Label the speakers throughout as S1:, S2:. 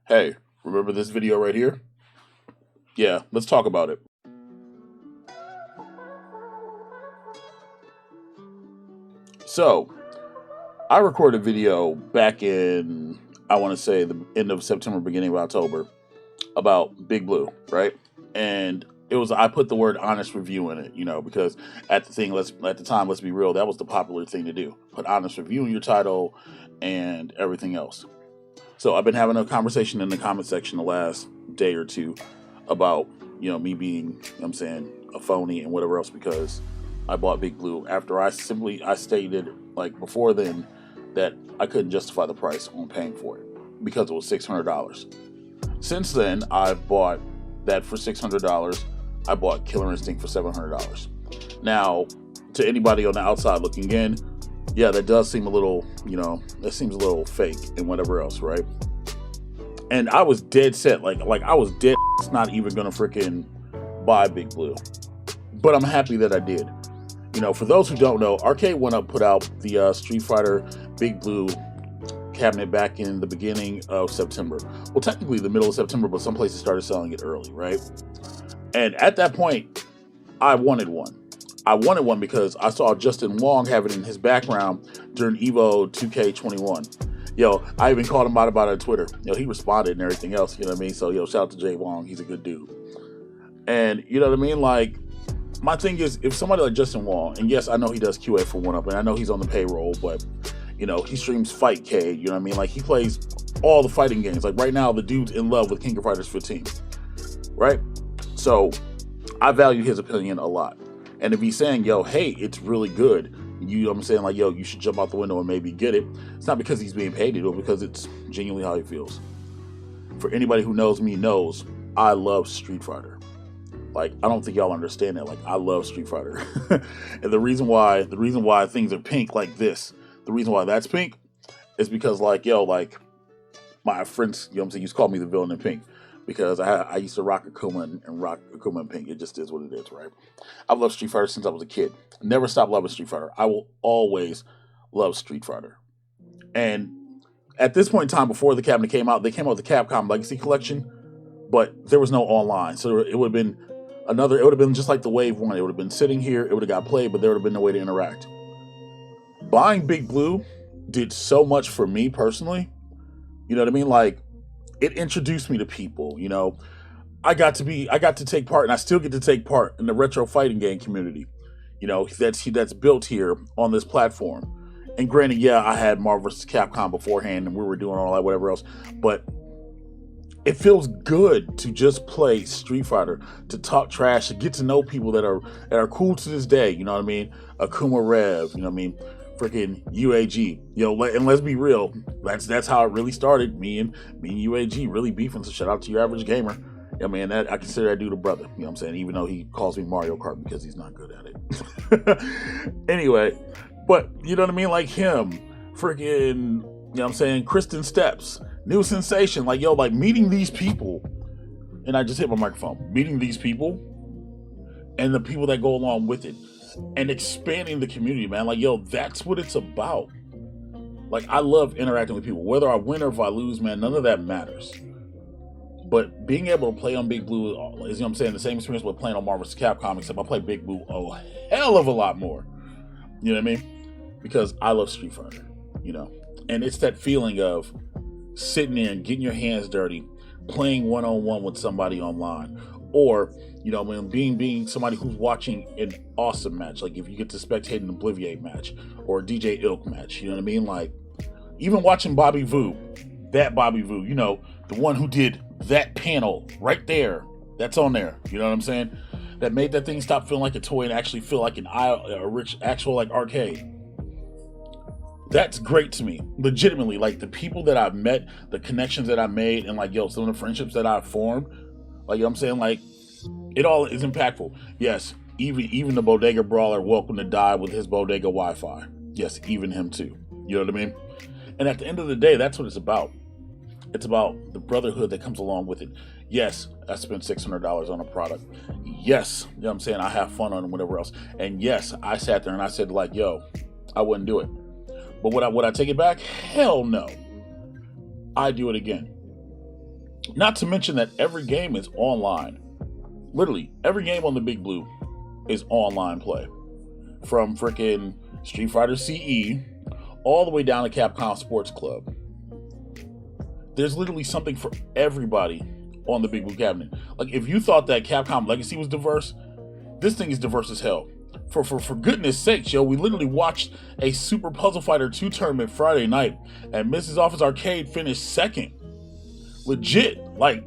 S1: Hey, remember this video right here? Yeah, let's talk about it. So, I recorded a video back in, I want to say, the end of September, beginning of October, about Big Blue, right? And I put the word honest review in it, because at the time, let's be real, that was the popular thing to do. Put honest review in your title and everything else. So I've been having a conversation in the comment section the last day or two about, me being, I'm saying, a phony and whatever else because I bought Big Blue after I stated, like, before then that I couldn't justify the price on paying for it because it was $600. Since then, I've bought that for $600. I bought Killer Instinct for $700. Now, to anybody on the outside looking in, yeah, that does seem a little, that seems a little fake and whatever else, right? And I was dead set, like I was dead not even gonna freaking buy Big Blue. But I'm happy that I did. For those who don't know, Arcade1Up put out the Street Fighter Big Blue cabinet back in the beginning of September. Well, technically the middle of September, but some places started selling it early, right? And at that point, I wanted one. I wanted one because I saw Justin Wong have it in his background during Evo 2K21. I even called him out about it on Twitter. He responded and everything else, you know what I mean? So, shout out to Jay Wong. He's a good dude. And, you know what I mean? Like, my thing is, if somebody like Justin Wong, and yes, I know he does QA for 1UP, and I know he's on the payroll, but, he streams Fightcade, you know what I mean? Like, he plays all the fighting games. Like, right now, the dude's in love with King of Fighters 15, right? So, I value his opinion a lot. And if he's saying, hey, it's really good, you know what I'm saying? Like, you should jump out the window and maybe get it. It's not because he's being paid to do it, because it's genuinely how he feels. For anybody who knows me knows, I love Street Fighter. Like, I don't think y'all understand that. Like, I love Street Fighter. And the reason why things are pink like this, the reason why that's pink is because, like, my friends, you know what I'm saying, used to call me the villain in pink. Because I used to rock Akuma and rock Akuma in pink. It just is what it is, right? I've loved Street Fighter since I was a kid. Never stopped loving Street Fighter. I will always love Street Fighter. And at this point in time, before the cabinet came out, they came out with the Capcom Legacy Collection, but there was no online. So it would have been just like the Wave 1. It would have been sitting here, it would have got played, but there would have been no way to interact. Buying Big Blue did so much for me personally. You know what I mean? Like, it introduced me to people, I got to take part, and I still get to take part in the retro fighting game community, that's built here on this platform. And granted, yeah, I had Marvel vs. Capcom beforehand, and we were doing all that, whatever else, but it feels good to just play Street Fighter, to talk trash, to get to know people that are cool to this day, you know what I mean? Akuma Rev, you know what I mean? Freaking UAG, and let's be real, that's how it really started. Me and UAG really beefing. So shout out to your average gamer. I mean, that I consider that dude a brother. You know what I'm saying? Even though he calls me Mario Kart because he's not good at it. Anyway, but you know what I mean? Like him, freaking, you know what I'm saying? Kristen Steps, New Sensation, like meeting these people, and I just hit my microphone. Meeting these people, and the people that go along with it. And expanding the community, man. Like, that's what it's about. Like, I love interacting with people. Whether I win or if I lose, man, none of that matters. But being able to play on Big Blue is, I'm saying, the same experience with playing on Marvel vs. Capcom, except I play Big Blue a hell of a lot more. You know what I mean? Because I love Street Fighter, And it's that feeling of sitting in, getting your hands dirty, playing one-on-one with somebody online. Or, being somebody who's watching an awesome match, like if you get to spectate an Obliviate match or a DJ Ilk match, you know what I mean? Like, even watching Bobby Vu, the one who did that panel right there, that's on there, you know what I'm saying? That made that thing stop feeling like a toy and actually feel like a rich, actual, like, arcade. That's great to me, legitimately. Like, the people that I've met, the connections that I made, and, like, some of the friendships that I've formed, like, I'm saying, like, it all is impactful. Yes, even the Bodega Brawler welcome to die with his Bodega Wi-Fi. Yes, even him too. You know what I mean? And at the end of the day, that's what it's about. It's about the brotherhood that comes along with it. Yes, I spent $600 on a product. Yes, you know what I'm saying? I have fun on it, whatever else. And yes, I sat there and I said, like, I wouldn't do it. But would I take it back? Hell no. I do it again. Not to mention that every game is online. Literally, every game on the Big Blue is online play. From freaking Street Fighter CE all the way down to Capcom Sports Club. There's literally something for everybody on the Big Blue cabinet. Like, if you thought that Capcom Legacy was diverse, this thing is diverse as hell. For goodness sakes, yo, we literally watched a Super Puzzle Fighter 2 tournament Friday night, and Mrs. Office Arcade finished second. Legit, like,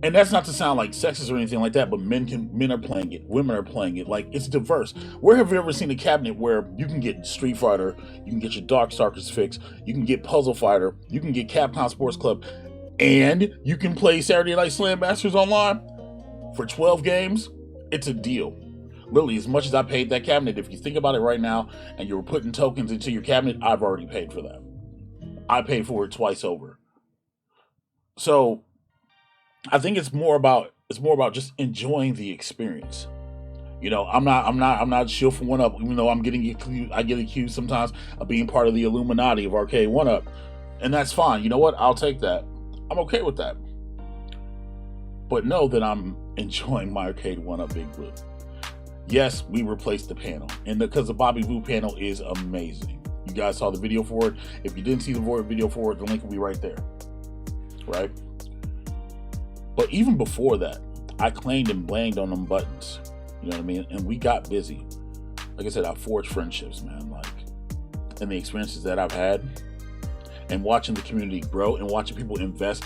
S1: and that's not to sound like sexist or anything like that, but men are playing it, women are playing it. Like, it's diverse. Where have you ever seen a cabinet where you can get Street Fighter, you can get your Darkstalkers fix, you can get Puzzle Fighter, you can get Capcom Sports Club, and you can play Saturday Night Slam Masters online for 12 games? It's a deal. Literally, as much as I paid that cabinet, if you think about it right now, and you were putting tokens into your cabinet, I've already paid for that. I paid for it twice over. So I think it's more about just enjoying the experience. You know, I'm not shill for 1UP, even though I get accused sometimes of being part of the Illuminati of Arcade1Up, and that's fine. You know what? I'll take that. I'm okay with that. But know that I'm enjoying my Arcade1Up Big Blue. Yes, we replaced the panel, and because the Bobby Boo panel is amazing. You guys saw the video for it. If you didn't see the video for it, the link will be right there. Right? But even before that, I claimed and blanged on them buttons. You know what I mean? And we got busy. Like I said, I forged friendships, man. Like, and the experiences that I've had, and watching the community grow, and watching people invest,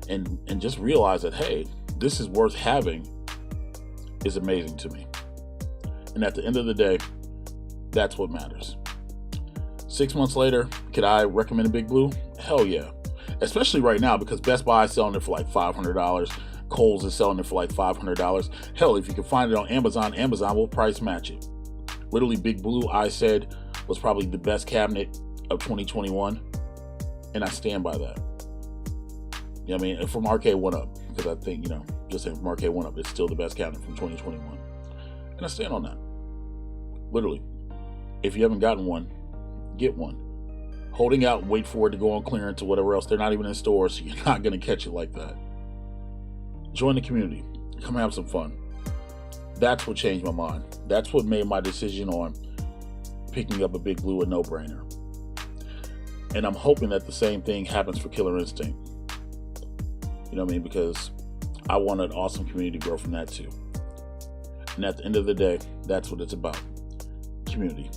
S1: and just realize that, hey, this is worth having, is amazing to me. And at the end of the day, that's what matters. 6 months later, could I recommend a Big Blue? Hell yeah. Especially right now, because Best Buy is selling it for like $500. Kohl's is selling it for like $500. Hell, if you can find it on Amazon, Amazon will price match it. Literally, Big Blue, I said, was probably the best cabinet of 2021. And I stand by that. You know what I mean? From Arcade1Up, because I think, you know, just saying from Arcade1Up, it's still the best cabinet from 2021. And I stand on that. Literally. If you haven't gotten one, get one. Holding out, wait for it to go on clearance or whatever else. They're not even in stores, so you're not going to catch it like that. Join the community. Come have some fun. That's what changed my mind. That's what made my decision on picking up a Big Blue a no-brainer. And I'm hoping that the same thing happens for Killer Instinct. You know what I mean? Because I want an awesome community to grow from that too. And at the end of the day, that's what it's about. Community.